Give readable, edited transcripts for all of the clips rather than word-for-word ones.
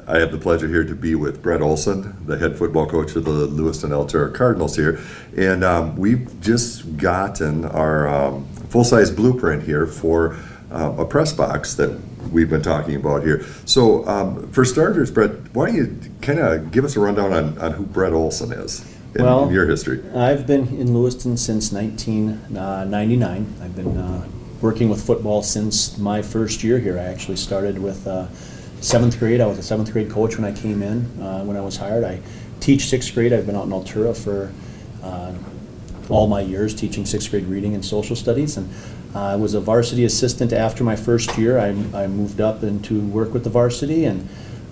I have the pleasure here to be with Brett Olson, the head football coach of the Lewiston-Altura Cardinals here. And we've just gotten our full-size blueprint here for a press box that we've been talking about here. So for starters, Brett, why don't you kind of give us a rundown on who Brett Olson is in your history? I've been in Lewiston since 1999. I've been working with football since my first year here. I actually started with seventh grade. I was a seventh grade coach when I came in, when I was hired. I teach sixth grade. I've been out in Altura for all my years teaching sixth grade reading and social studies. And I was a varsity assistant after my first year. I moved up into work with the varsity, and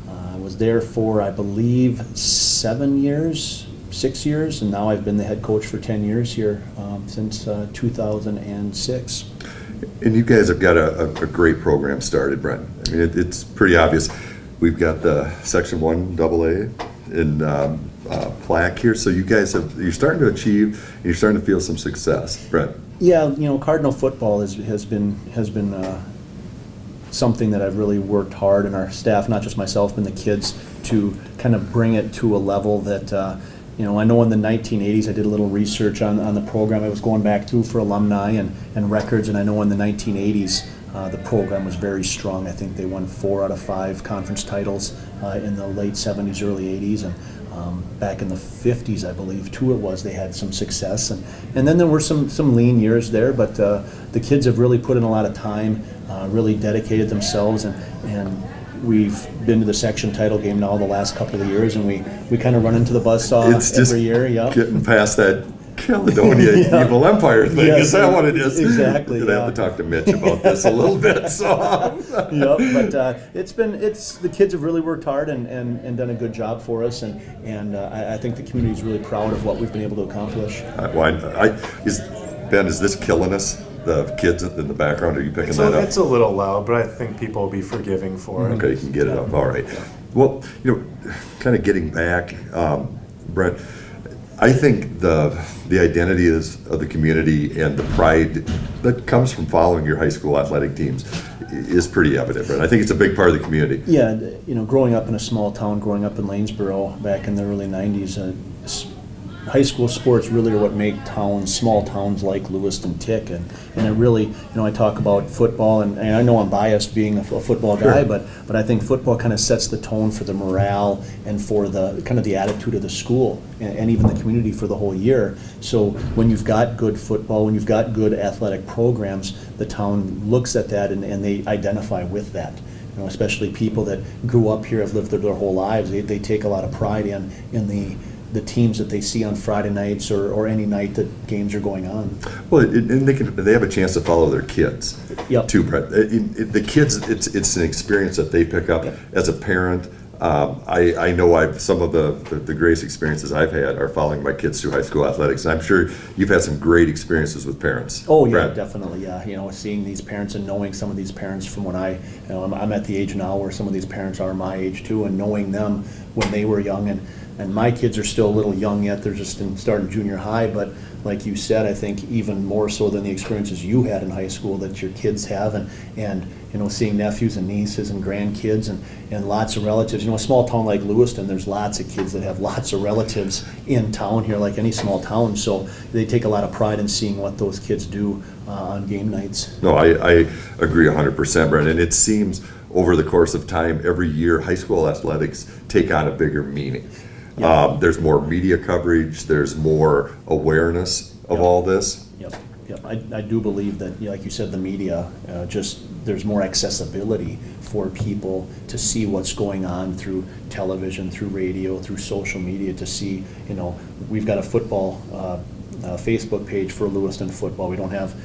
I was there for, I believe, 6 years, and now I've been the head coach for 10 years here since 2006. And you guys have got a great program started, Brent. I mean, it's pretty obvious. We've got the Section 1 AA in plaque here, so you guys you're starting to achieve, you're starting to feel some success, Brent. Yeah, Cardinal football has been something that I've really worked hard, and our staff, not just myself, but the kids, to kind of bring it to a level that I know in the 1980s I did a little research on the program. I was going back through for alumni and records, and I know in the 1980s the program was very strong. I think they won 4 out of 5 conference titles in the late 70s, early 80s, and back in the 50s, I believe, too, they had some success. And then there were some lean years there, but the kids have really put in a lot of time, really dedicated themselves, and we've been to the section title game now the last couple of years, and we kind of run into the buzzsaw every year. Yep. Getting past that Caledonia evil empire thing. Yes, is that what it is? Exactly. We're gonna have to talk to Mitch about this a little bit. So. But the kids have really worked hard and done a good job for us, and I think the community is really proud of what we've been able to accomplish. Ben, is this killing us? The kids in the background, are you picking that up? It's a little loud, but I think people will be forgiving for it. Okay, you can get it up. All right. Well, kind of getting back, Brent, I think the identity of the community and the pride that comes from following your high school athletic teams is pretty evident, Brent. I think it's a big part of the community. Yeah, growing up in a small town, growing up in Lanesboro back in the early 90s, high school sports really are what make small towns like Lewiston tick, and it really, I talk about football, and I know I'm biased being a football guy, Sure. but I think football kind of sets the tone for the morale and for the kind of the attitude of the school and even the community for the whole year. So when you've got good football, when you've got good athletic programs, the town looks at that and they identify with that. Especially people that grew up here, have lived there their whole lives, they take a lot of pride in the teams that they see on Friday nights or any night that games are going on. Well, and they have a chance to follow their kids, Yep. too, Brett. The kids, it's an experience that they pick up. Yep. As a parent. I know some of the greatest experiences I've had are following my kids through high school athletics. And I'm sure you've had some great experiences with parents. Oh yeah, Brett. definitely. Yeah, seeing these parents and knowing some of these parents from when I'm at the age now where some of these parents are my age too, and knowing them when they were young, and my kids are still a little young yet. They're just starting junior high, but like you said, I think even more so than the experiences you had in high school that your kids have, and seeing nephews and nieces and grandkids and lots of relatives. A small town like Lewiston, there's lots of kids that have lots of relatives in town here, like any small town. So they take a lot of pride in seeing what those kids do on game nights. No, I agree 100%, Brett. And it seems over the course of time, every year, high school athletics take on a bigger meaning. Yep. There's more media coverage. There's more awareness of all this. Yep. I do believe that, like you said, the media, there's more accessibility for people to see what's going on through television, through radio, through social media, to see, we've got a football Facebook page for Lewiston football. We don't have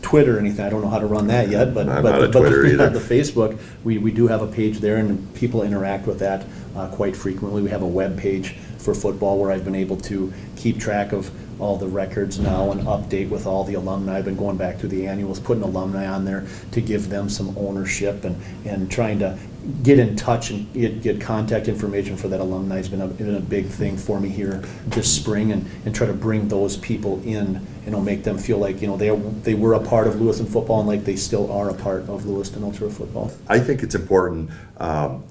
Twitter or anything. I don't know how to run that yet, but I'm not a Twitter either. The Facebook, we do have a page there, and people interact with that quite frequently. We have a web page for football where I've been able to keep track of all the records now and update with all the alumni. I've been going back through the annuals, putting alumni on there to give them some ownership and trying to get in touch and get contact information for that alumni has been a big thing for me here this spring, and try to bring those people in make them feel like, they were a part of Lewiston football and like they still are a part of Lewiston-Altura football. I think it's important,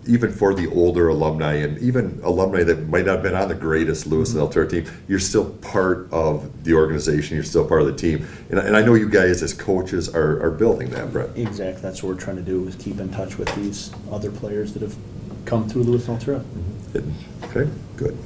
even for the older alumni and even alumni that might not have been on the greatest Lewiston-Altura team, you're still part of the organization, you're still part of the team. And I know you guys as coaches are building that, Brett. Exactly. That's what we're trying to do, is keep in touch with these other players that have come through Lewiston-Altura. Okay, good.